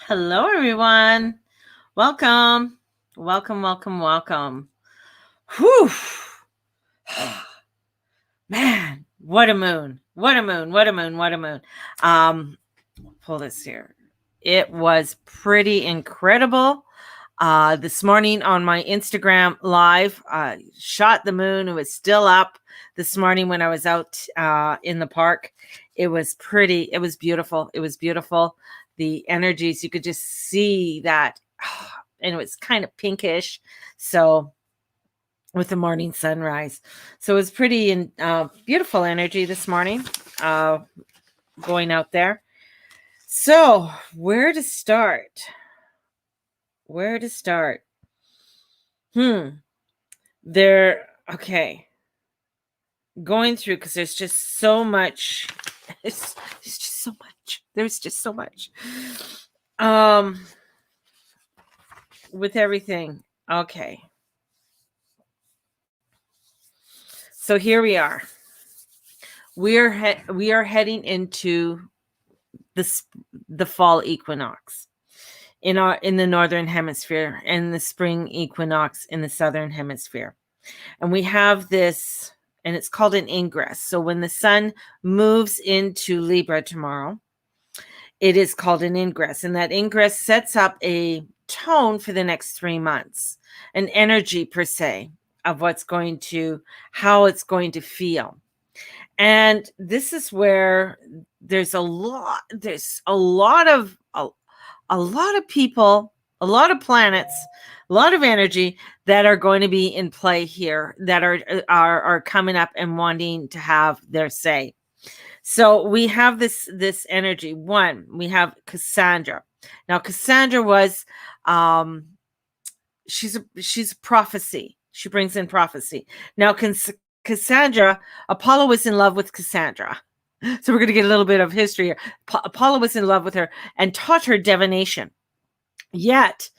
Hello, everyone. Welcome. Welcome, welcome, welcome. Whew. Man, what a moon. What a moon. What a moon. What a moon. Pull this here. It was pretty incredible. This morning on my Instagram live, shot the moon. It was still up this morning when I was out in the park. It was pretty. It was beautiful. It was beautiful. The energies, you could just see that. And it was kind of pinkish. So with the morning sunrise. So it was pretty and beautiful energy this morning going out there. So where to start? Where to start? Okay. Going through, because there's just so much. There's just so much. There's just so much. With everything. Okay. So here we are. We are heading into the fall equinox in the northern hemisphere and the spring equinox in the southern hemisphere. And we have this, and it's called an ingress. So when the sun moves into Libra tomorrow, it is called an ingress. And that ingress sets up a tone for the next 3 months, an energy per se of how it's going to feel. And this is where there's a lot of people, a lot of planets, a lot of energy that are going to be in play here, that are coming up and wanting to have their say. So we have this energy. One, we have Cassandra. Now Cassandra was she's a prophecy. She brings in prophecy. Now Cassandra, Apollo was in love with Cassandra. So we're going to get a little bit of history here. Apollo was in love with her and taught her divination. Yet,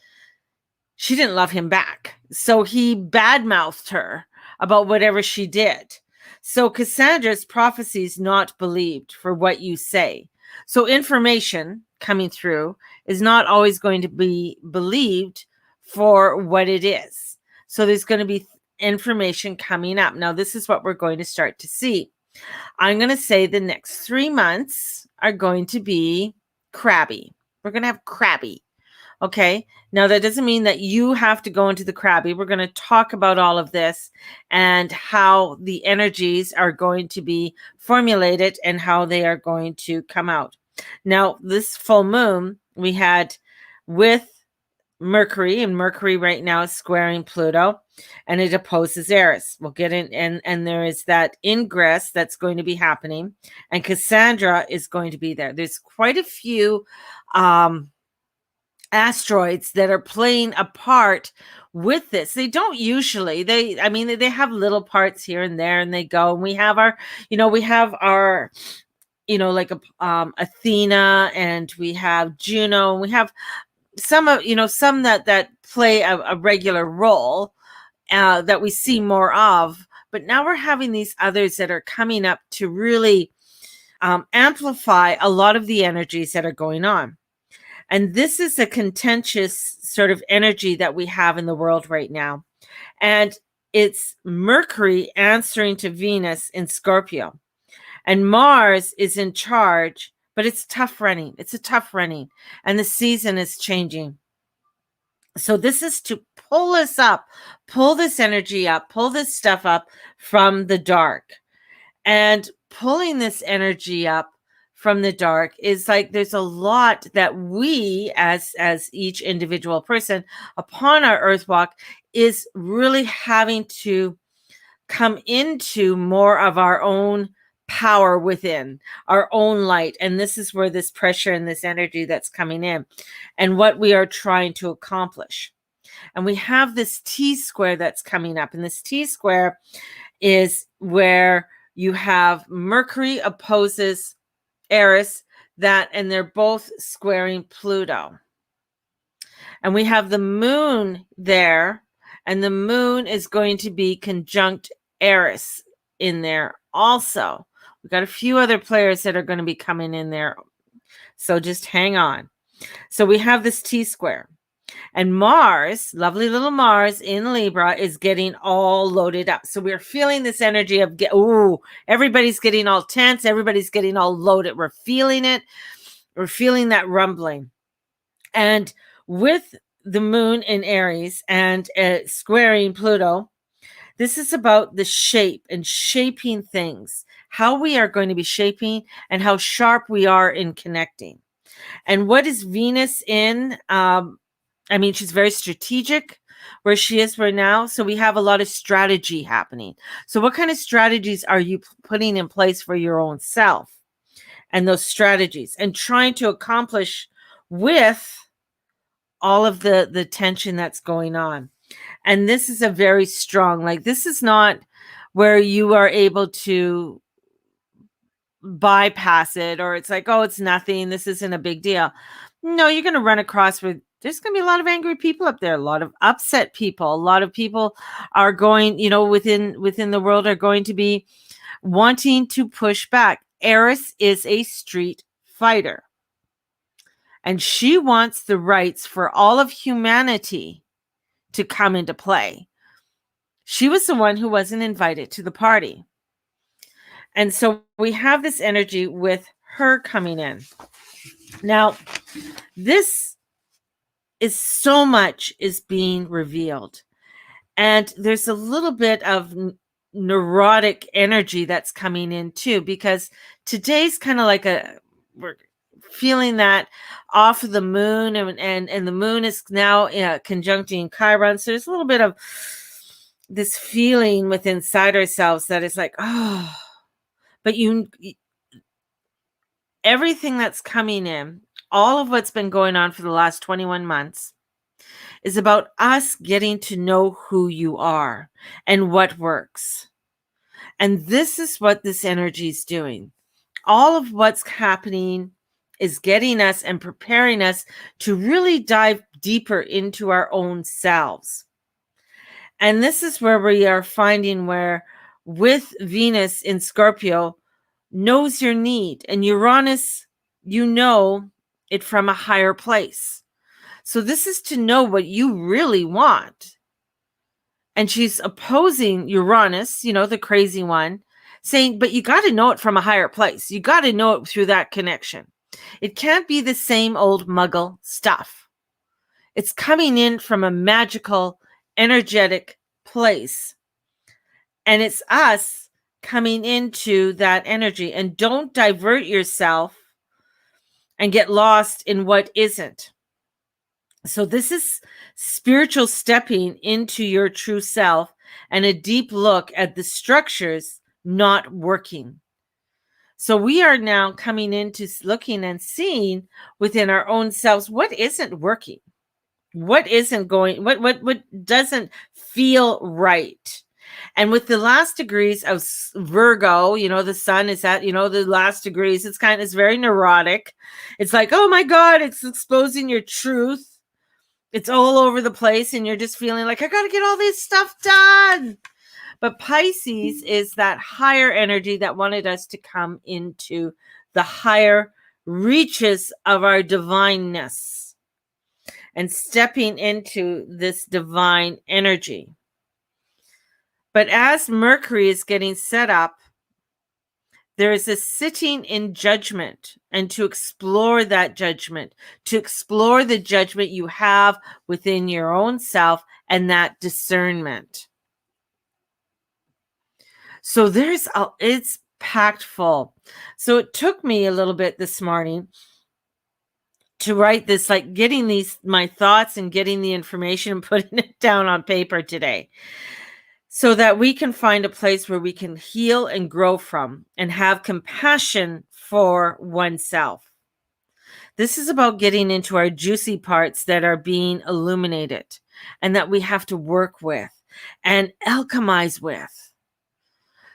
she didn't love him back. So he badmouthed her about whatever she did. So Cassandra's prophecy is not believed for what you say. So information coming through is not always going to be believed for what it is. So there's going to be information coming up. Now, this is what we're going to start to see. I'm going to say the next 3 months are going to be crabby. We're going to have crabby. Okay. Now, that doesn't mean that you have to go into the crabby. We're going to talk about all of this and how the energies are going to be formulated and how they are going to come out. Now, this full moon we had with Mercury, and Mercury right now is squaring Pluto, and it opposes Eris. We'll get in, and there is that ingress that's going to be happening, and Cassandra is going to be there. There's quite a few asteroids that are playing a part with this. They don't usually. They have little parts here and there, and they go. And we have our like Athena, and we have Juno, and we have some that play a regular role that we see more of, but now we're having these others that are coming up to really amplify a lot of the energies that are going on. And this is a contentious sort of energy that we have in the world right now. And it's Mercury answering to Venus in Scorpio, and Mars is in charge. But it's tough running. It's a tough running. And the season is changing. So this is to pull us up, pull this energy up, pull this stuff up from the dark. And pulling this energy up from the dark is like there's a lot that we as each individual person upon our earth walk is really having to come into more of our own power within, our own light. And this is where this pressure and this energy that's coming in and what we are trying to accomplish. And we have this T square that's coming up, and this T square is where you have Mercury opposes Eris, and they're both squaring Pluto. And we have the moon there, and the moon is going to be conjunct Eris in there also. We've got a few other players that are going to be coming in there. So just hang on. So we have this T square. And Mars, lovely little Mars in Libra, is getting all loaded up. So we're feeling this energy of, everybody's getting all tense. Everybody's getting all loaded. We're feeling it. We're feeling that rumbling. And with the moon in Aries and squaring Pluto, this is about the shape and shaping things, how we are going to be shaping and how sharp we are in connecting. And what is Venus in? She's very strategic where she is right now. So we have a lot of strategy happening. So what kind of strategies are you putting in place for your own self and those strategies and trying to accomplish with all of the tension that's going on? And this is a very strong, this is not where you are able to bypass it, or it's like, oh, it's nothing, this isn't a big deal. No, you're going to run across with, there's going to be a lot of angry people up there, a lot of upset people, a lot of people are going, within the world are going to be wanting to push back. Eris is a street fighter, and she wants the rights for all of humanity to come into play. She was the one who wasn't invited to the party. And so we have this energy with her coming in. Now, this is so much is being revealed. And there's a little bit of neurotic energy that's coming in too, because today's kind of like we're feeling that off of the moon, and the moon is now conjuncting Chiron. So there's a little bit of this feeling within inside ourselves that is like, oh, but everything that's coming in, all of what's been going on for the last 21 months is about us getting to know who you are and what works. And this is what this energy is doing. All of what's happening is getting us and preparing us to really dive deeper into our own selves. And this is where we are finding where with Venus in Scorpio knows your need, and Uranus, it from a higher place. So this is to know what you really want. And she's opposing Uranus, the crazy one, saying, but you got to know it from a higher place. You got to know it through that connection. It can't be the same old muggle stuff. It's coming in from a magical, energetic place. And it's us coming into that energy. And don't divert yourself and get lost in what isn't. So this is spiritual stepping into your true self and a deep look at the structures not working. So we are now coming into looking and seeing within our own selves what isn't working, what isn't going, what doesn't feel right. And with the last degrees of Virgo, the sun is at, the last degrees, it's very neurotic. It's like, oh my God, it's exposing your truth. It's all over the place, and you're just feeling like, I got to get all this stuff done. But Pisces is that higher energy that wanted us to come into the higher reaches of our divineness and stepping into this divine energy. But as Mercury is getting set up, there is a sitting in judgment, and to explore that judgment, to explore the judgment you have within your own self and that discernment. So it's packed full. So it took me a little bit this morning to write this, like getting my thoughts and getting the information and putting it down on paper today, so that we can find a place where we can heal and grow from and have compassion for oneself. This is about getting into our juicy parts that are being illuminated and that we have to work with and alchemize with.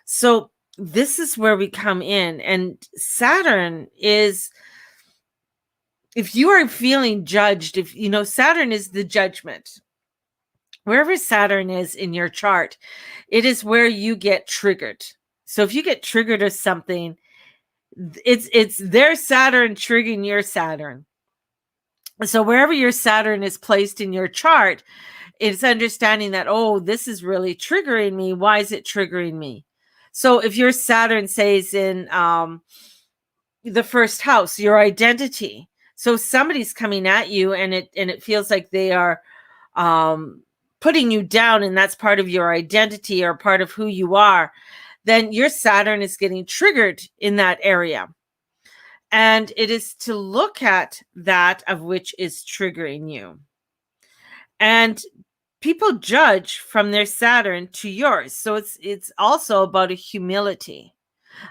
So this is where we come in. And Saturn is, if you are feeling judged, Saturn is the judgment. Wherever Saturn is in your chart, it is where you get triggered. So if you get triggered or something, it's their Saturn triggering your Saturn. So wherever your Saturn is placed in your chart, it's understanding that, oh, this is really triggering me. Why is it triggering me? So if your Saturn says in the first house, your identity. So somebody's coming at you and it feels like they are putting you down, and that's part of your identity or part of who you are, then your Saturn is getting triggered in that area. And it is to look at that of which is triggering you. And people judge from their Saturn to yours. So it's also about a humility,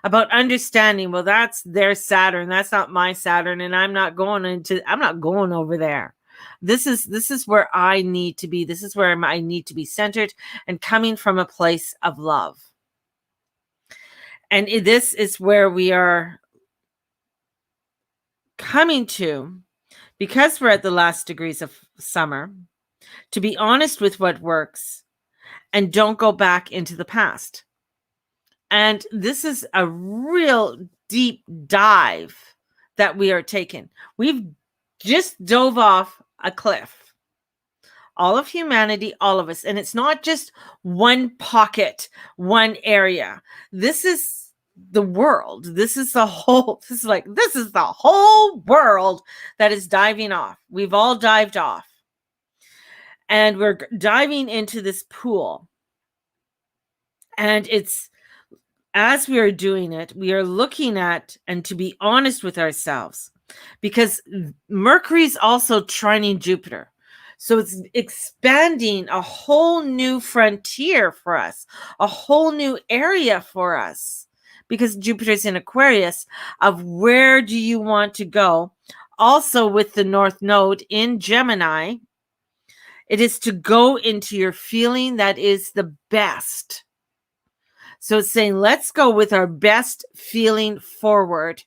about understanding, well, that's their Saturn, that's not my Saturn, and I'm not going over there. This is where I need to be. This is where I need to be centered and coming from a place of love. And this is where we are coming to, because we're at the last degrees of summer, to be honest with what works and don't go back into the past. And this is a real deep dive that we are taking. We've just dove off a cliff. All of humanity, all of us. And it's not just one pocket, one area. This is the world. This is the whole world that is diving off. We've all dived off. And we're diving into this pool. And it's, as we are doing it, we are looking at, and to be honest with ourselves, because Mercury's also trining Jupiter. So it's expanding a whole new frontier for us, a whole new area for us, because Jupiter's in Aquarius, of where do you want to go? Also with the North Node in Gemini, it is to go into your feeling that is the best. So it's saying, let's go with our best feeling forward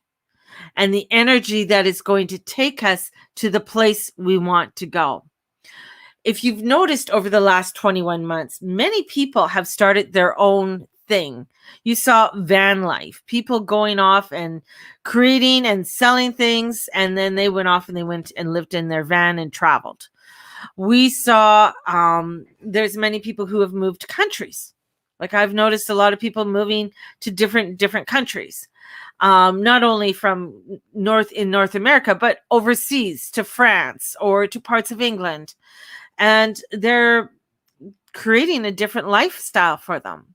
and the energy that is going to take us to the place we want to go. If you've noticed over the last 21 months, many people have started their own thing. You saw van life, people going off and creating and selling things, and then they went off and they went and lived in their van and traveled. We saw there's many people who have moved countries. Like I've noticed a lot of people moving to different countries, not only from North America, but overseas to France or to parts of England. And they're creating a different lifestyle for them.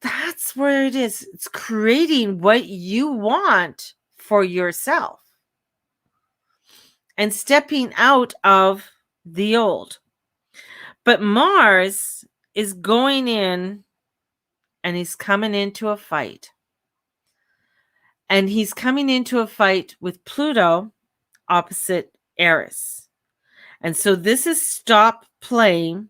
That's where it is. It's creating what you want for yourself and stepping out of the old. But Mars is going in and he's coming into a fight. And he's coming into a fight with Pluto opposite Eris. And so this is stop playing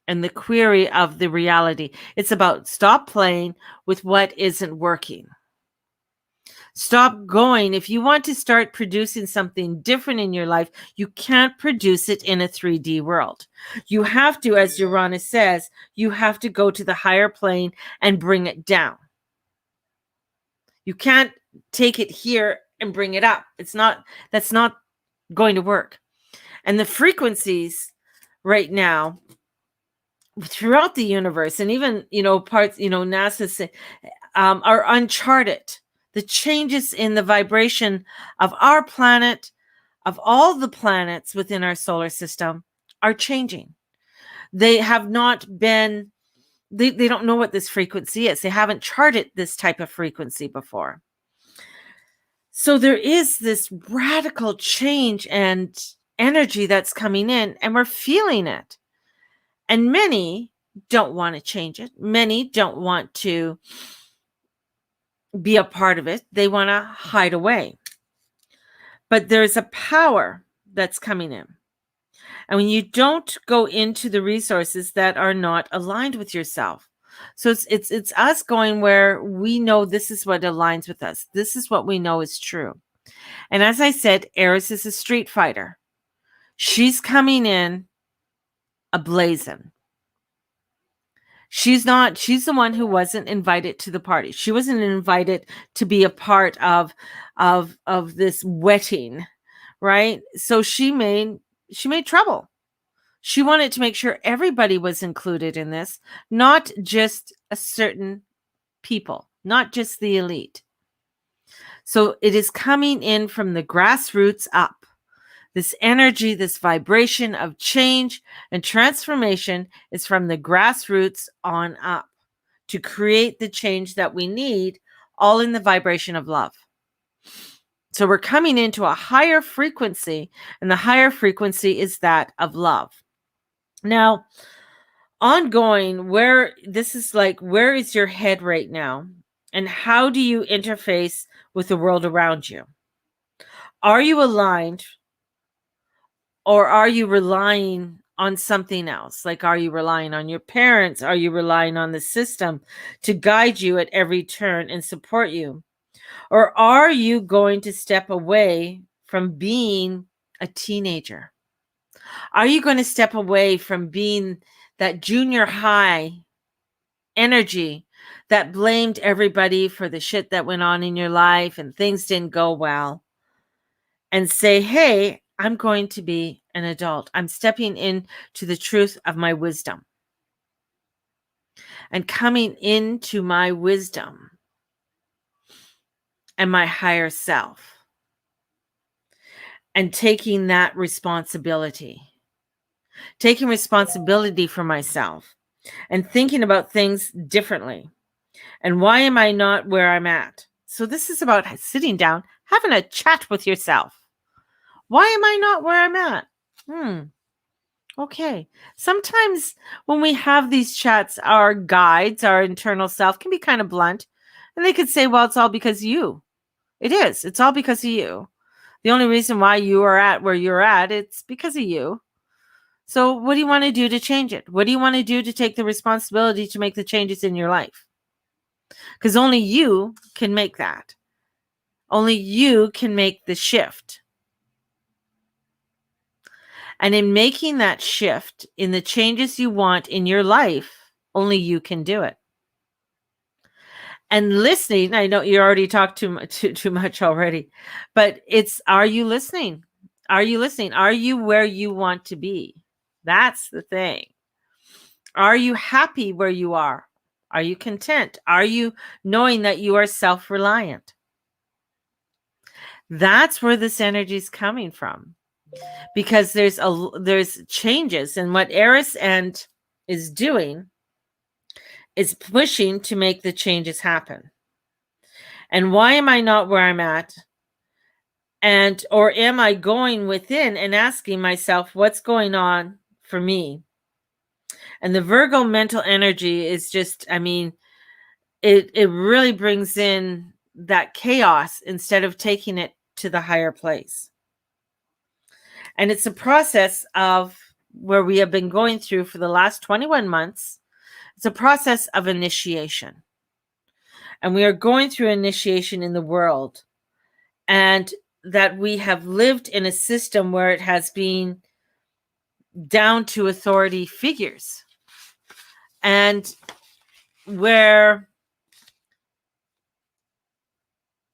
and the query of the reality. It's about stop playing with what isn't working. Stop going. If you want to start producing something different in your life, you can't produce it in a 3D world. You have to, as Uranus says, you have to go to the higher plane and bring it down. You can't take it here and bring it up. That's not going to work. And the frequencies right now throughout the universe, and even, parts, NASA are uncharted. The changes in the vibration of our planet, of all the planets within our solar system, are changing. They have not been, they don't know what this frequency is. They haven't charted this type of frequency before. So there is this radical change and energy that's coming in, and we're feeling it. And many don't want to change it. Many don't want to be a part of it. They want to hide away. But there's a power that's coming in. And when you don't go into the resources that are not aligned with yourself. So it's us going where we know this is what aligns with us. This is what we know is true. And as I said, Eris is a street fighter. She's coming in ablazing. She's the one who wasn't invited to the party. She wasn't invited to be a part of this wedding, right? So she made trouble. She wanted to make sure everybody was included in this, not just a certain people, not just the elite. So it is coming in from the grassroots up. This energy, this vibration of change and transformation is from the grassroots on up to create the change that we need, all in the vibration of love. So we're coming into a higher frequency, and the higher frequency is that of love. Now, ongoing, where is your head right now? And how do you interface with the world around you? Are you aligned, or are you relying on something else? Like, are you relying on your parents? Are you relying on the system to guide you at every turn and support you? Or are you going to step away from being a teenager? Are you going to step away from being that junior high energy that blamed everybody for the shit that went on in your life and things didn't go well, and say, hey, I'm going to be an adult. I'm stepping into the truth of my wisdom and coming into my wisdom and my higher self and taking that responsibility, taking responsibility for myself and thinking about things differently. And why am I not where I'm at? So this is about sitting down, having a chat with yourself. Why am I not where I'm at? Okay. Sometimes when we have these chats, our guides, our internal self can be kind of blunt. And they could say, well, it's all because of you. It is. It's all because of you. The only reason why you are at where you're at, it's because of you. So what do you want to do to change it? What do you want to do to take the responsibility to make the changes in your life? Because only you can make that. Only you can make the shift. And in making that shift, in the changes you want in your life, only you can do it. And listening, I know you already talked too much already, but are you listening? Are you listening? Are you where you want to be? That's the thing. Are you happy where you are? Are you content? Are you knowing that you are self-reliant? That's where this energy is coming from. Because there's changes, and what Eris is doing is pushing to make the changes happen. And why am I not where I'm at? Or am I going within and asking myself, what's going on for me? And the Virgo mental energy is just, it really brings in that chaos instead of taking it to the higher place. And it's a process of where we have been going through for the last 21 months. It's a process of initiation. And we are going through initiation in the world. And that we have lived in a system where it has been down to authority figures. And where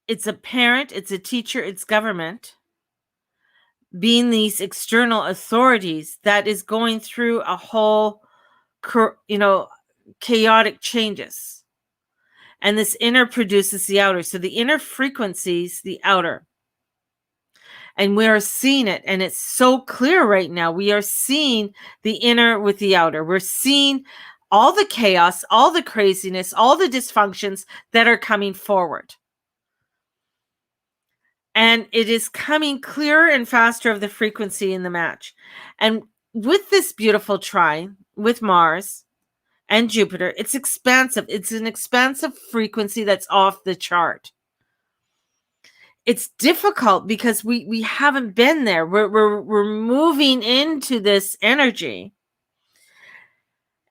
it's a parent, it's a teacher, it's government being these external authorities that is going through a whole, chaotic changes. And this inner produces the outer. So the inner frequencies the outer. And we are seeing it. And it's so clear right now. We are seeing the inner with the outer. We're seeing all the chaos, all the craziness, all the dysfunctions that are coming forward. And it is coming clearer and faster of the frequency in the match. And with this beautiful trine with Mars and Jupiter, it's expansive. It's an expansive frequency that's off the chart. It's difficult because we haven't been there. We're moving into this energy.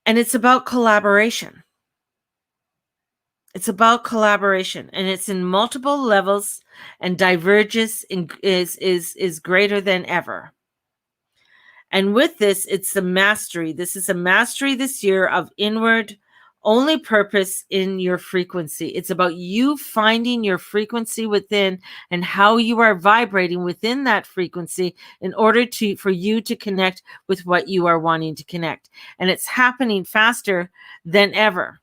And it's about collaboration. It's about collaboration, and it's in multiple levels, and divergence is greater than ever. And with this, it's the mastery. This is a mastery this year of inward only purpose in your frequency. It's about you finding your frequency within and how you are vibrating within that frequency in order for you to connect with what you are wanting to connect. And it's happening faster than ever.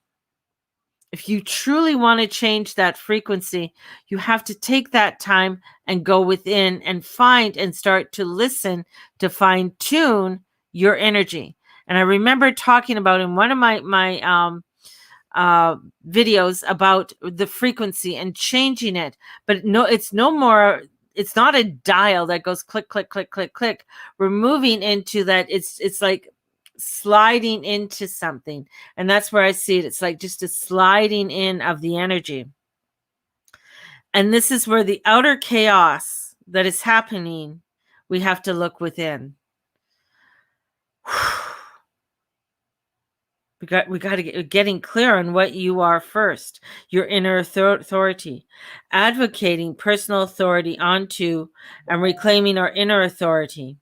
If you truly want to change that frequency, you have to take that time and go within and find and start to listen to fine tune your energy. And I remember talking about in one of my videos about the frequency and changing it, but no, it's no more. It's not a dial that goes click, click, click, click, click. We're moving into that. It's like sliding into something, and that's where I see it. It's like just a sliding in of the energy, and this is where the outer chaos that is happening, we have to look within. We got to get getting clear on what you are first. Your inner authority, advocating personal authority onto and reclaiming our inner authority,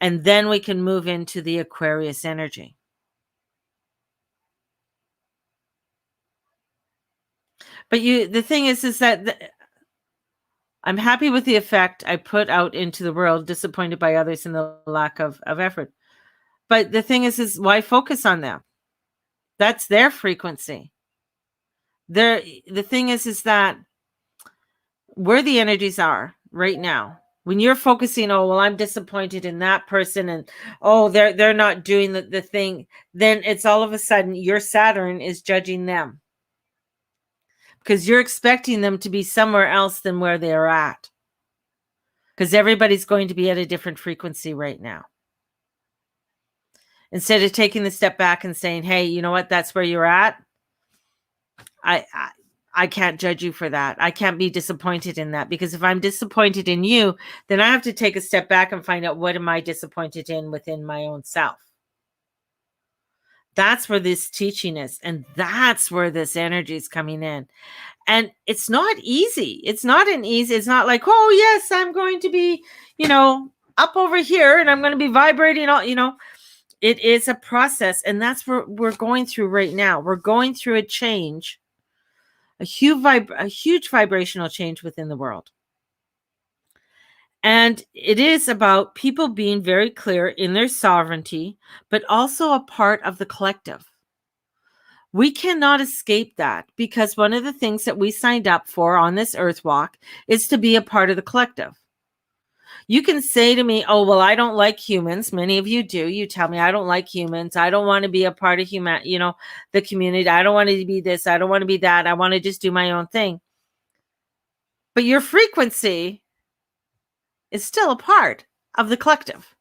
and then we can move into the Aquarius energy. But the thing is that I'm happy with the effect I put out into the world, disappointed by others in the lack of effort. But the thing is why focus on them? That's their frequency. The thing is that where the energies are right now, when you're focusing, oh, well, I'm disappointed in that person, and oh, they're not doing the thing, then it's all of a sudden your Saturn is judging them because you're expecting them to be somewhere else than where they're at, because everybody's going to be at a different frequency right now. Instead of taking the step back and saying, hey, you know what, that's where you're at. I can't judge you for that. I can't be disappointed in that, because if I'm disappointed in you, then I have to take a step back and find out what am I disappointed in within my own self. That's where this teaching is, and that's where this energy is coming in. And it's not easy. It's not like, oh yes, I'm going to be, up over here and I'm going to be vibrating all, it is a process, and that's what we're going through right now. We're going through a change, a huge vibrational change within the world. And it is about people being very clear in their sovereignty, but also a part of the collective. We cannot escape that, because one of the things that we signed up for on this earth walk is to be a part of the collective. You can say to me, oh, well, I don't like humans. Many of you do. You tell me, I don't like humans. I don't want to be a part of the community. I don't want to be this. I don't want to be that. I want to just do my own thing. But your frequency is still a part of the collective.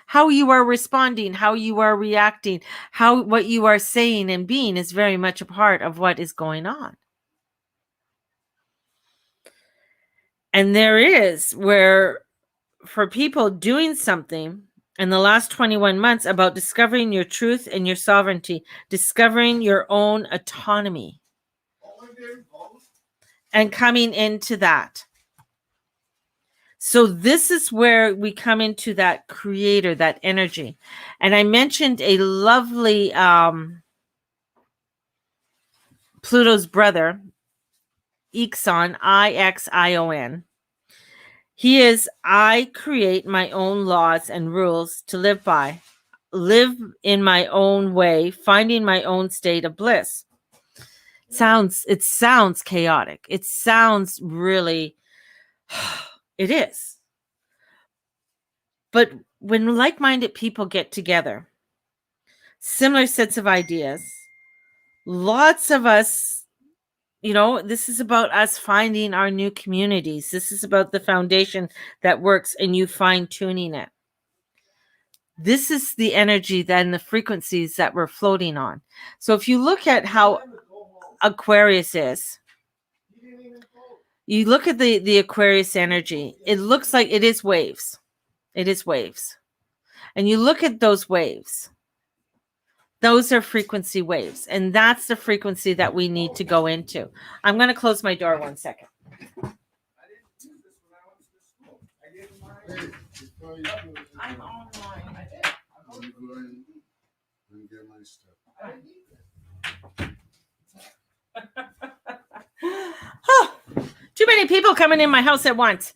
How you are responding, how you are reacting, what you are saying and being is very much a part of what is going on. And there is where, for people doing something in the last 21 months about discovering your truth and your sovereignty, discovering your own autonomy, and coming into that. So this is where we come into that creator, that energy. And I mentioned a lovely Pluto's brother, Ixon, Ixion. He is, I create my own laws and rules to live by, live in my own way, finding my own state of bliss. It sounds chaotic. It sounds really, it is. But when like-minded people get together, similar sets of ideas, lots of us, this is about us finding our new communities. This is about the foundation that works and you fine-tuning it. This is the energy, then the frequencies that we're floating on. So if you look at how Aquarius is, you look at the Aquarius energy, it looks like it is waves. It is waves. And you look at those waves. Those are frequency waves. And that's the frequency that we need to go into. I'm going to close my door 1 second. I'm online. Oh, too many people coming in my house at once.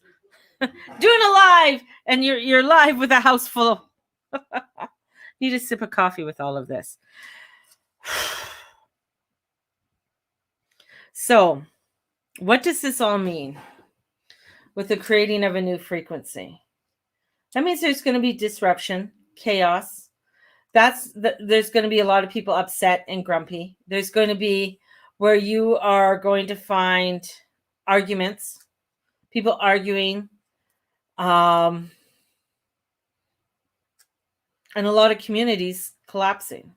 Doing a live, and you're live with a house full of. Need a sip of coffee with all of this. So, what does this all mean with the creating of a new frequency? That means there's going to be disruption, chaos. There's going to be a lot of people upset and grumpy. There's going to be where you are going to find arguments, people arguing, and a lot of communities collapsing.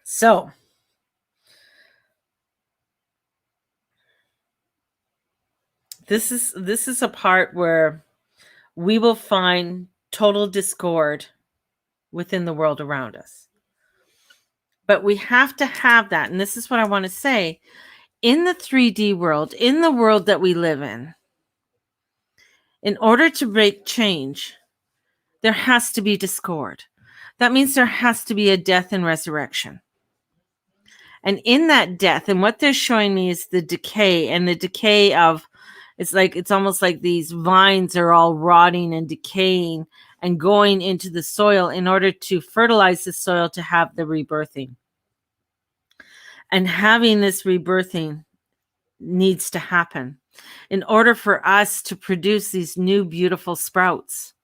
So, this is a part where we will find total discord within the world around us. But we have to have that, and this is what I want to say, in the 3D world, in the world that we live in order to break change, there has to be discord. That means there has to be a death and resurrection. And in that death, and what they're showing me is the decay, and the decay of, it's almost like these vines are all rotting and decaying and going into the soil in order to fertilize the soil to have the rebirthing. And having this rebirthing needs to happen in order for us to produce these new beautiful sprouts,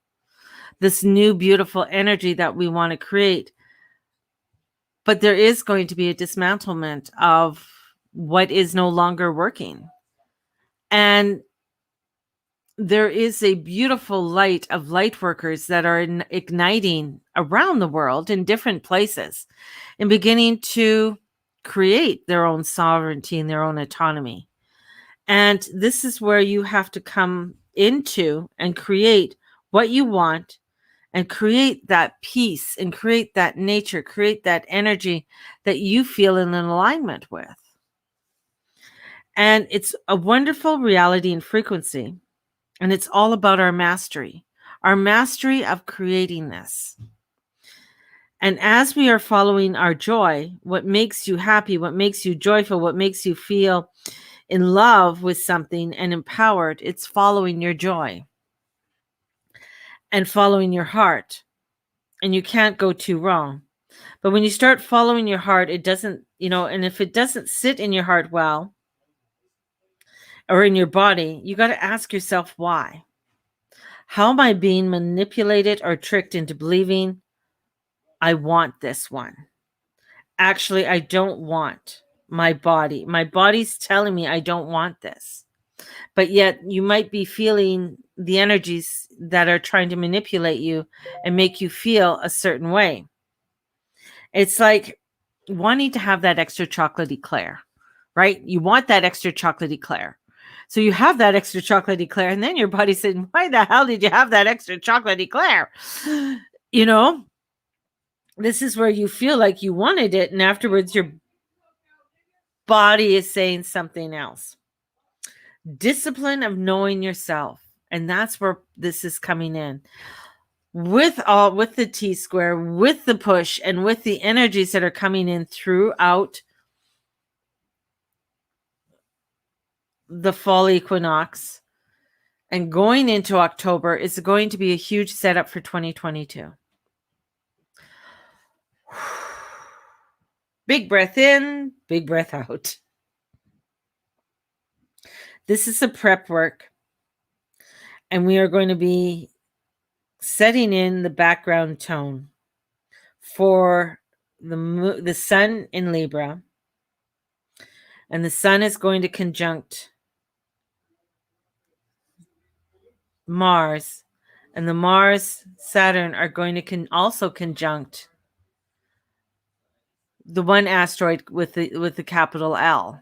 this new beautiful energy that we want to create. But there is going to be a dismantlement of what is no longer working. And there is a beautiful light of light workers that are igniting around the world in different places and beginning to create their own sovereignty and their own autonomy. And this is where you have to come into and create what you want and create that peace and create that nature, create that energy that you feel in an alignment with. And it's a wonderful reality and frequency. And it's all about our mastery of creating this. And as we are following our joy, what makes you happy, what makes you joyful, what makes you feel in love with something and empowered, it's following your joy and following your heart. And you can't go too wrong. But when you start following your heart, it doesn't, and if it doesn't sit in your heart well or in your body, you got to ask yourself why. How am I being manipulated or tricked into believing I want this one? Actually, I don't want my body. My body's telling me I don't want this. But yet you might be feeling the energies that are trying to manipulate you and make you feel a certain way. It's like wanting to have that extra chocolate eclair, right? You want that extra chocolate eclair. So you have that extra chocolate eclair, and then your body said, why the hell did you have that extra chocolate eclair? This is where you feel like you wanted it, and afterwards your body is saying something else. Discipline of knowing yourself. And that's where this is coming in. With the T-square, with the push, and with the energies that are coming in throughout the fall equinox and going into October is going to be a huge setup for 2022. Big breath in, big breath out. This is a prep work, and we are going to be setting in the background tone for the sun in Libra, and the sun is going to conjunct Mars, and the Mars Saturn are going to also conjunct the one asteroid with the capital L,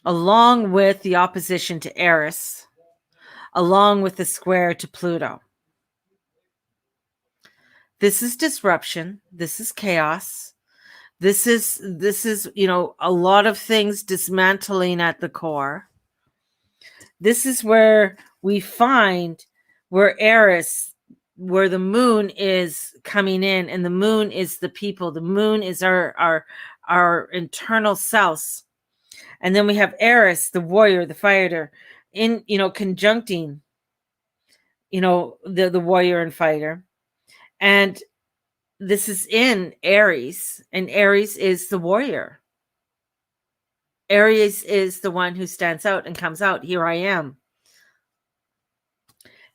along with the opposition to Eris, along with the square to Pluto. This is disruption. This is chaos. This is a lot of things dismantling at the core. This is where we find where Eris where the moon is coming in, and the moon is the people. The moon is our internal selves. And then we have Eris, the warrior, the fighter, in conjuncting the warrior and fighter. And this is in Aries, and Aries is the warrior. Aries is the one who stands out and comes out. Here I am.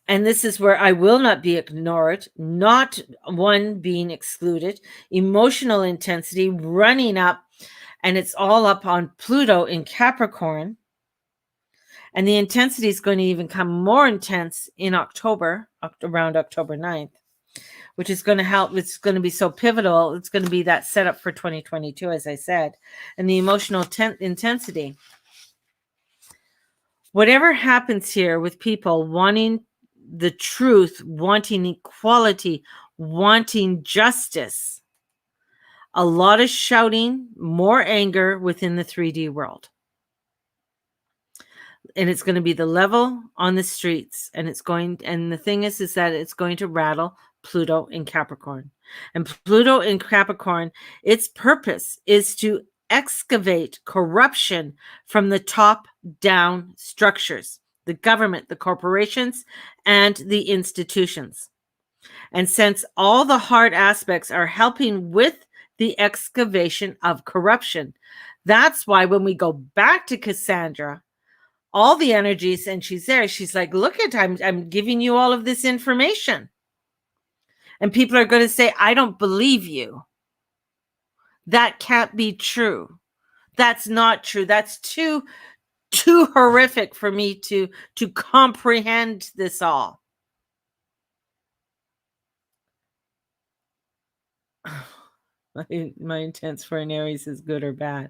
And this is where I will not be ignored, not one being excluded, emotional intensity running up, and it's all up on Pluto in Capricorn. And the intensity is going to even come more intense in October, around October 9th, which is going to help. It's going to be so pivotal. It's going to be that setup for 2022, as I said, and the emotional intensity. Whatever happens here with people wanting the truth, wanting equality, wanting justice, a lot of shouting, more anger within the 3D world. And it's going to be the level on the streets, and the thing is that it's going to rattle Pluto in Capricorn. And Pluto in Capricorn, its purpose is to excavate corruption from the top down structures, the government, the corporations, and the institutions. And since all the hard aspects are helping with the excavation of corruption, that's why when we go back to Cassandra, all the energies, and she's there, she's like, look I'm giving you all of this information. And people are going to say, I don't believe you. That can't be true. That's not true. That's too horrific for me to comprehend this all. My intents for an Aries is good or bad.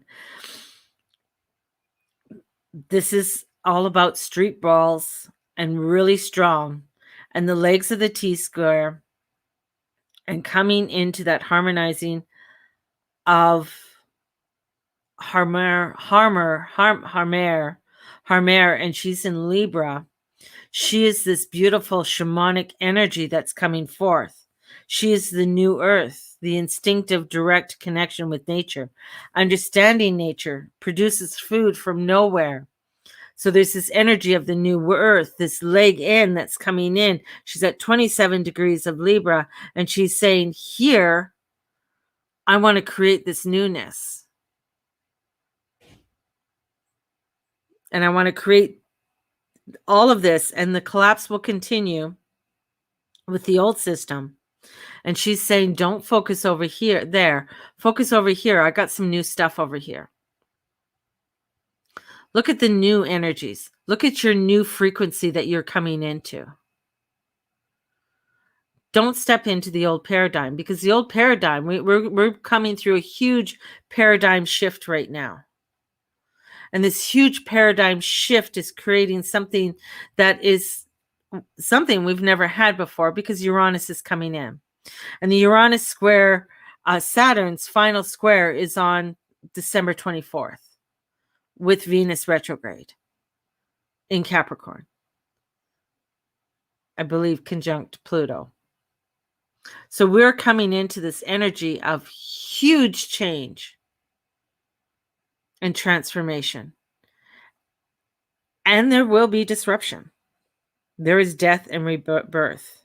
This is all about street balls and really strong, and the legs of the T-square, and coming into that harmonizing of Harmer, and she's in Libra. She is this beautiful shamanic energy that's coming forth. She is the new earth, the instinctive direct connection with nature. Understanding nature produces food from nowhere. So there's this energy of the new earth, this leg in that's coming in. She's at 27 degrees of Libra, and she's saying, here, I want to create this newness. And I want to create all of this, and the collapse will continue with the old system. And she's saying, don't focus over here, there. Focus over here. I got some new stuff over here. Look at the new energies. Look at your new frequency that you're coming into. Don't step into the old paradigm, because the old paradigm, we're coming through a huge paradigm shift right now. And this huge paradigm shift is creating something that is something we've never had before, because Uranus is coming in. And the Uranus square, Saturn's final square, is on December 24th with Venus retrograde in Capricorn. I believe conjunct Pluto. So we're coming into this energy of huge change and transformation. And there will be disruption. There is death and rebirth.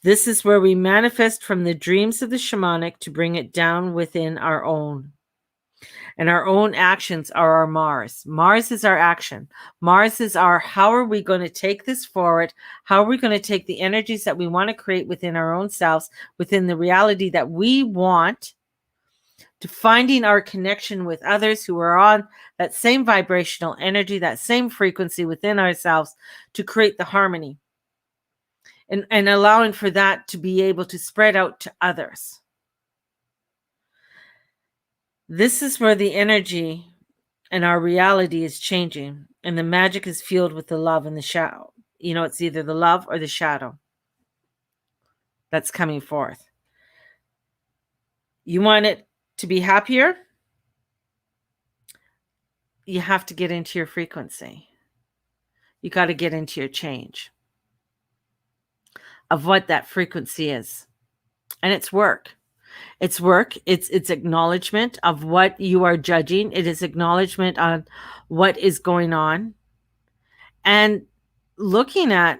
This is where we manifest from the dreams of the shamanic to bring it down within our own. And our own actions are our Mars. Mars is our action. Mars is our, how are we going to take this forward? How are we going to take the energies that we want to create within our own selves, within the reality that we want, to finding our connection with others who are on that same vibrational energy, that same frequency within ourselves, to create the harmony. And allowing for that to be able to spread out to others. This is where the energy and our reality is changing, and the magic is fueled with the love and the shadow. It's either the love or the shadow that's coming forth. You want it to be happier? You have to get into your frequency. You got to get into your change. of what that frequency is. And it's work. It's work. It's acknowledgement of what you are judging. It is acknowledgement on what is going on. And looking at,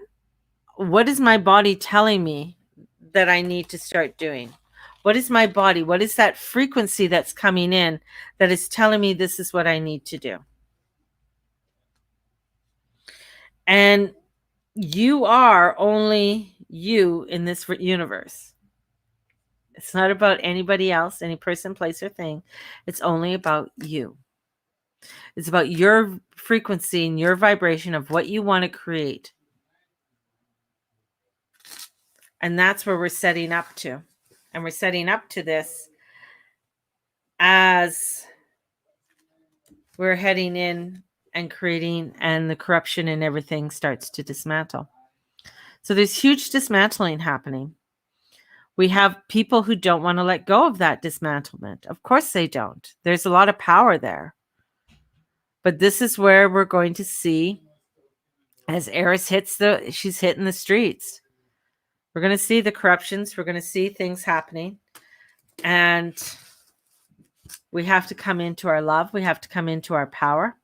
what is my body telling me that I need to start doing? What is my body? What is that frequency that's coming in that is telling me this is what I need to do? And you are only you in this universe. It's not about anybody else, any person, place, or thing. It's only about you. It's about your frequency and your vibration of what you want to create. And that's where we're setting up to. And we're setting up to this as we're heading in and creating, and the corruption and everything starts to dismantle. So there's huge dismantling happening. We have people who don't want to let go of that dismantlement. Of course they don't. There's a lot of power there. But this is where we're going to see, as Eris she's hitting the streets. We're going to see the corruptions. We're going to see things happening. And we have to come into our love. We have to come into our power.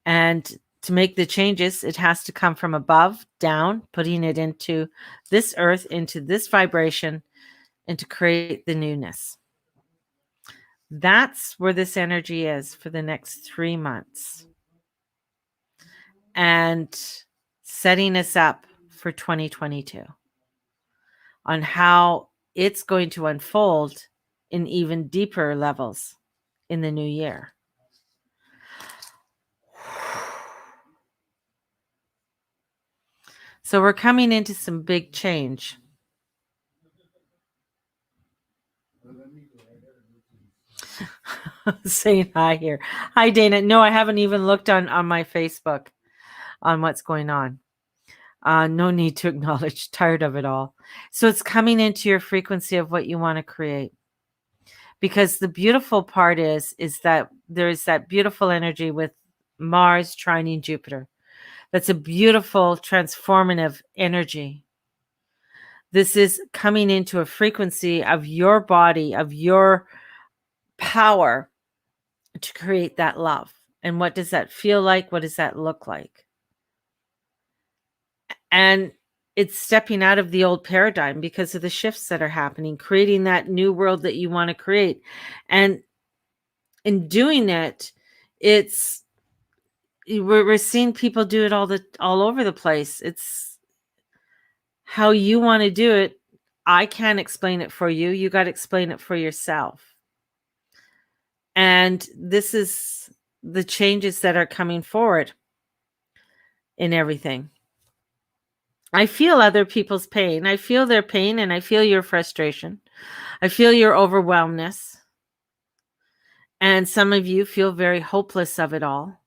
And to make the changes, it has to come from above, down, putting it into this earth, into this vibration, and to create the newness. That's where this energy is for the next 3 months. And setting us up for 2022 on how it's going to unfold in even deeper levels in the new year. So we're coming into some big change. Saying hi here. Hi, Dana. No, I haven't even looked on my Facebook on what's going on. No need to acknowledge. Tired of it all. So it's coming into your frequency of what you want to create. Because the beautiful part is that there's that beautiful energy with Mars trining Jupiter. That's a beautiful transformative energy. This is coming into a frequency of your body, of your power to create that love. And what does that feel like? What does that look like? And it's stepping out of the old paradigm because of the shifts that are happening, creating that new world that you want to create. And in doing it, we're seeing people do it all over the place. It's how you want to do it. I can't explain it for you. You got to explain it for yourself. And this is the changes that are coming forward in everything. I feel other people's pain. I feel their pain, and I feel your frustration. I feel your overwhelmness. And some of you feel very hopeless of it all.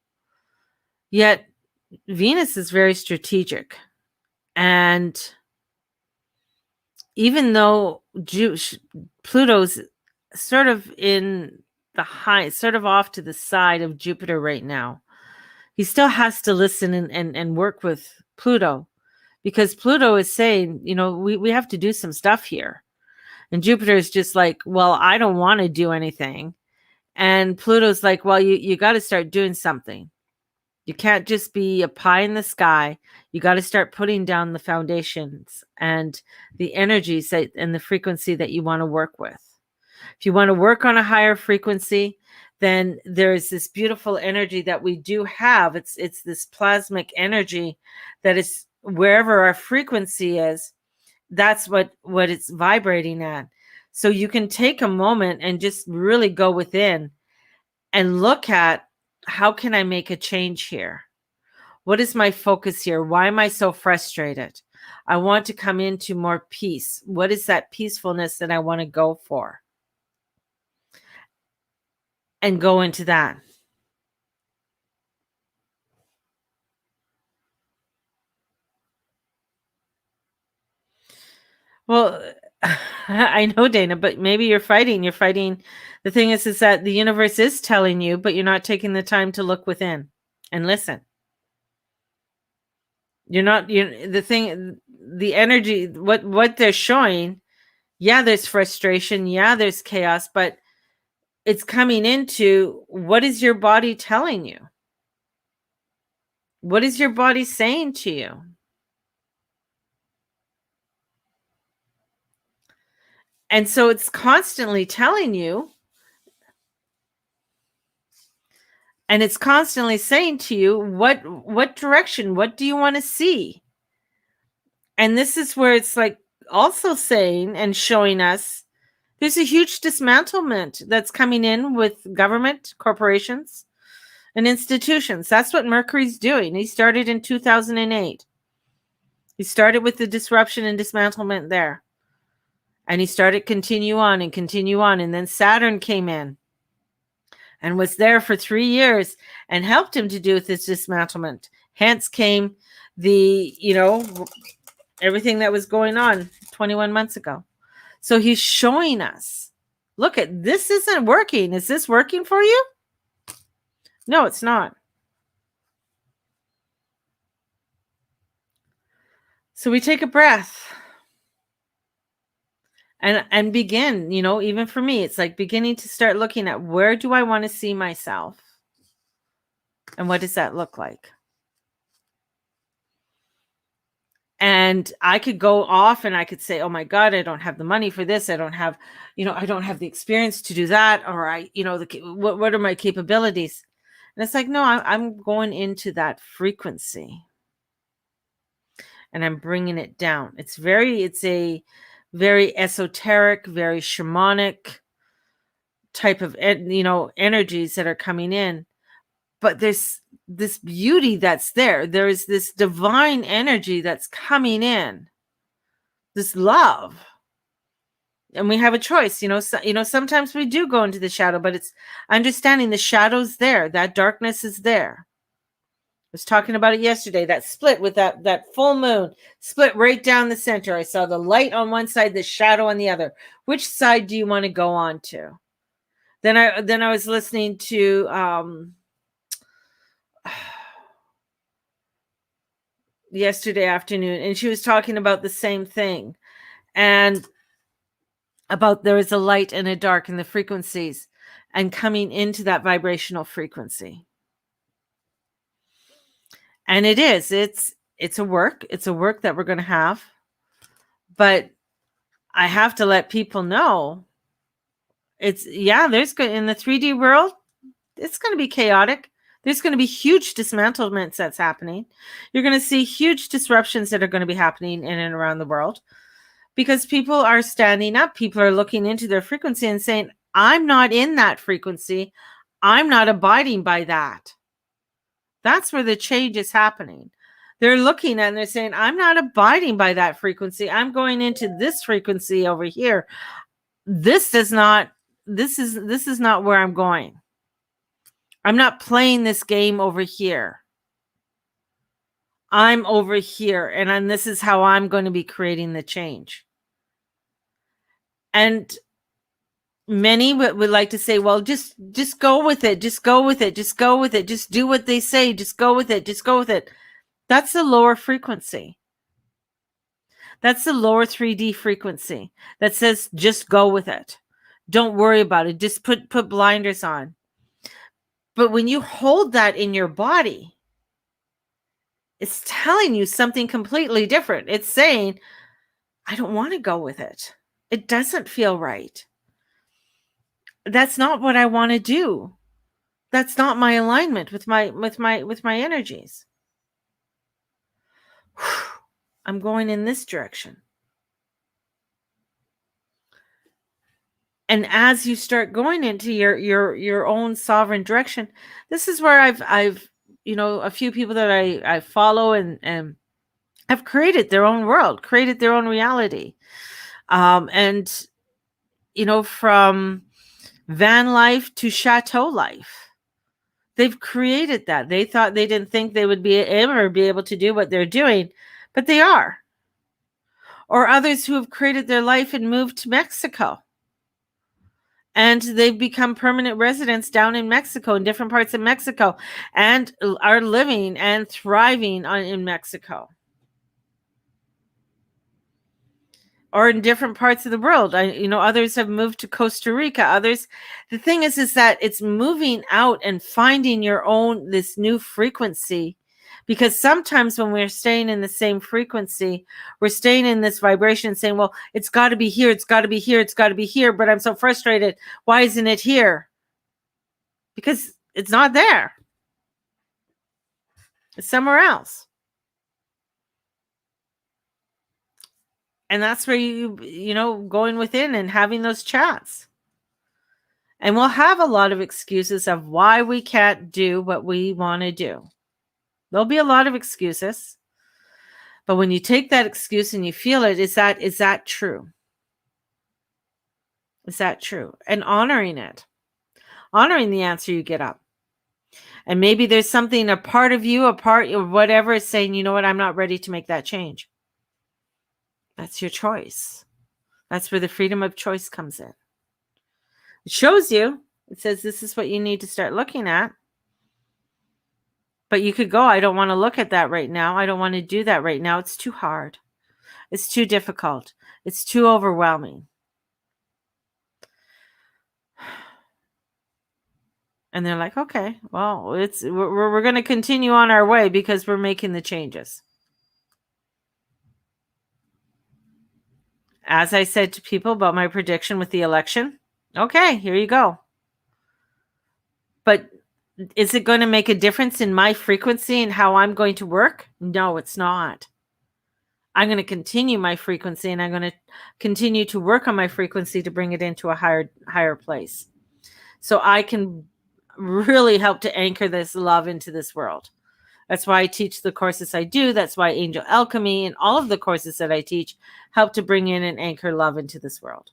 Yet Venus is very strategic. And even though Pluto's sort of in the high, sort of off to the side of Jupiter right now, he still has to listen and work with Pluto. Because Pluto is saying, we have to do some stuff here. And Jupiter is just like, well, I don't want to do anything. And Pluto's like, well, you got to start doing something. You can't just be a pie in the sky. You got to start putting down the foundations and the energies and the frequency that you want to work with. If you want to work on a higher frequency, then there's this beautiful energy that we do have. It's this plasmic energy that is wherever our frequency is, that's what it's vibrating at. So you can take a moment and just really go within and look at, how can I make a change here? What is my focus here? Why am I so frustrated? I want to come into more peace. What is that peacefulness that I want to go for? And go into that. Well, I know, Dana, but maybe you're fighting. The thing is that the universe is telling you, but you're not taking the time to look within and listen. The the energy, what they're showing, yeah, there's frustration, yeah, there's chaos, but it's coming into, what is your body telling you? What is your body saying to you? And so it's constantly telling you, and it's constantly saying to you, what direction, what do you want to see? And this is where it's like also saying and showing us there's a huge dismantlement that's coming in with government, corporations, and institutions. That's what Mercury's doing. He started in 2008. He started with the disruption and dismantlement there. And he started continue on. And then Saturn came in and was there for 3 years and helped him to do with this dismantlement. Hence came the, everything that was going on 21 months ago. So he's showing us, look at this isn't working. Is this working for you? No, it's not. So we take a breath and begin, even for me, it's like beginning to start looking at, where do I want to see myself? And what does that look like? And I could go off and I could say, oh my God, I don't have the money for this. I don't have, I don't have the experience to do that. Or what are my capabilities? And it's like, no, I'm going into that frequency and I'm bringing it down. It's a very esoteric, very shamanic type of, energies that are coming in. But there's this beauty that's there. There is this divine energy that's coming in, this love. And we have a choice, sometimes we do go into the shadow, but it's understanding the shadow's there. That darkness is there. I was talking about it yesterday, that split with that full moon, split right down the center. I saw the light on one side, the shadow on the other. Which side do you want to go on to? Then I was listening to yesterday afternoon, and she was talking about the same thing, and about there is a light and a dark in the frequencies and coming into that vibrational frequency. And it's a work that we're going to have, but I have to let people know there's good in the 3D world. It's going to be chaotic. There's going to be huge dismantlements that's happening. You're going to see huge disruptions that are going to be happening in and around the world, because people are standing up. People are looking into their frequency and saying, I'm not in that frequency. I'm not abiding by that. That's where the change is happening. They're looking and they're saying, I'm not abiding by that frequency. I'm going into this frequency over here. This is not where I'm going. I'm not playing this game over here. I'm over here, and this is how I'm going to be creating the change. And many would like to say, well, just go with it. Just go with it. Just go with it. Just do what they say. Just go with it. Just go with it. That's the lower frequency. That's the lower 3D frequency that says, just go with it. Don't worry about it. Just put blinders on. But when you hold that in your body, it's telling you something completely different. It's saying, I don't want to go with it. It doesn't feel right. That's not what I want to do. That's not my alignment with my energies. I'm going in this direction. And as you start going into your own sovereign direction, this is where I've a few people that I follow and have created their own world, created their own reality. And from van life to chateau life, they've created that. They didn't think they would ever be able to do what they're doing, but they are. Or others who have created their life and moved to Mexico. And they've become permanent residents down in Mexico, in different parts of Mexico, and are living and thriving in Mexico. or in different parts of the world. Others have moved to Costa Rica. Others, the thing is that it's moving out and finding this new frequency. Because sometimes when we're staying in the same frequency, we're staying in this vibration saying, well, it's got to be here. It's got to be here. It's got to be here. But I'm so frustrated. Why isn't it here? Because it's not there. It's somewhere else. And that's where going within and having those chats. And we'll have a lot of excuses of why we can't do what we want to do. There'll be a lot of excuses. But when you take that excuse and you feel it, is that true? Is that true? And honoring it. Honoring the answer you get up. And maybe there's something, a part of you, a part or whatever is saying, you know what, I'm not ready to make that change. That's your choice. That's where the freedom of choice comes in. It shows you. It says this is what you need to start looking at. But you could go, I don't want to look at that right now. I don't want to do that right now. It's too hard. It's too difficult. It's too overwhelming. And they're like, okay, well, we're going to continue on our way because we're making the changes. As I said to people about my prediction with the election, okay, here you go. But is it going to make a difference in my frequency and how I'm going to work? No, it's not. I'm going to continue my frequency and I'm going to continue to work on my frequency to bring it into a higher place. So I can really help to anchor this love into this world. That's why I teach the courses I do. That's why Angel Alchemy and all of the courses that I teach help to bring in and anchor love into this world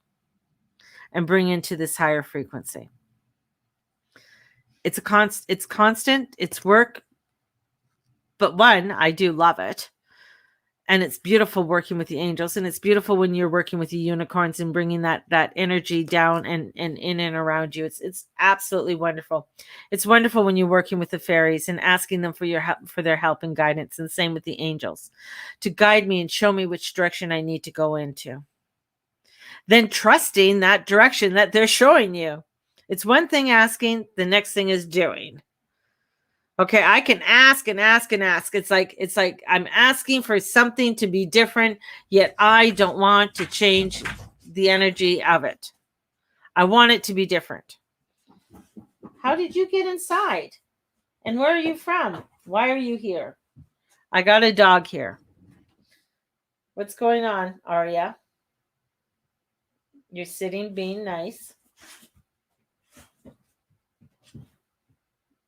and bring into this higher frequency. It's constant, it's work. But one, I do love it. And it's beautiful working with the angels. And it's beautiful when you're working with the unicorns and bringing that energy down and in and around you. It's absolutely wonderful. It's wonderful when you're working with the fairies and asking them for their help and guidance. And same with the angels to guide me and show me which direction I need to go into. Then trusting that direction that they're showing you. It's one thing asking, the next thing is doing. Okay, I can ask and ask and ask. It's like I'm asking for something to be different, yet I don't want to change the energy of it. I want it to be different. How did you get inside? And where are you from? Why are you here? I got a dog here. What's going on, Arya? You're sitting being nice.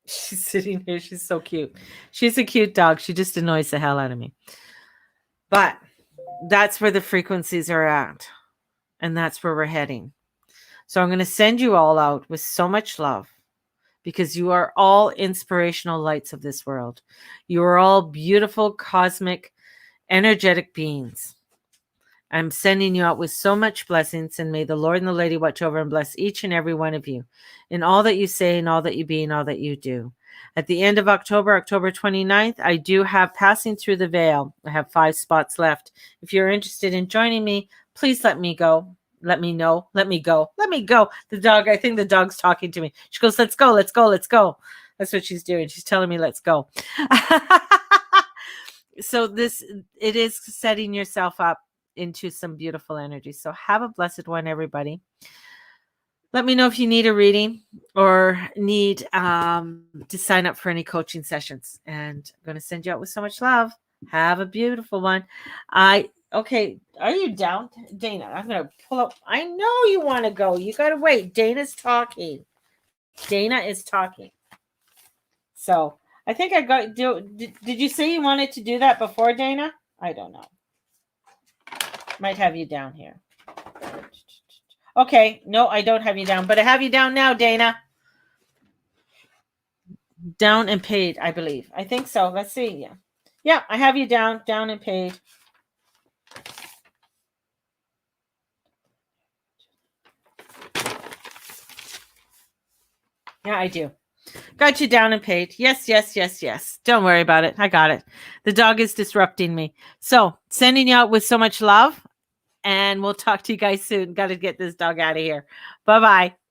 She's sitting here. She's so cute. She's a cute dog. She just annoys the hell out of me. But that's where the frequencies are at. And that's where we're heading. So I'm going to send you all out with so much love because you are all inspirational lights of this world. You are all beautiful, cosmic, energetic beings. I'm sending you out with so much blessings, and may the Lord and the Lady watch over and bless each and every one of you in all that you say and all that you be and all that you do. At the end of October 29th, I do have Passing Through the Veil. I have 5 spots left. If you're interested in joining me, please let me go. Let me know. Let me go. Let me go. The dog, I think the dog's talking to me. She goes, let's go, let's go, let's go. That's what she's doing. She's telling me, let's go. So it is setting yourself up into some beautiful energy. So have a blessed one, everybody. Let me know if you need a reading or need to sign up for any coaching sessions. And I'm going to send you out with so much love. Have a beautiful one. Okay, are you down, Dana? I'm going to pull up. I know you want to go. You got to wait. Dana's talking. Dana is talking. So I think I got. Did you say you wanted to do that before, Dana? I don't know. Might have you down here. Okay, no, I don't have you down, but I have you down now, Dana. Down and paid, I believe. I think so. Let's see. Yeah, I have you down and paid. Yeah, I do. Got you down and paid. Yes. Don't worry about it. I got it. The dog is disrupting me. So, sending you out with so much love. and we'll talk to you guys soon. Got to get this dog out of here. Bye bye.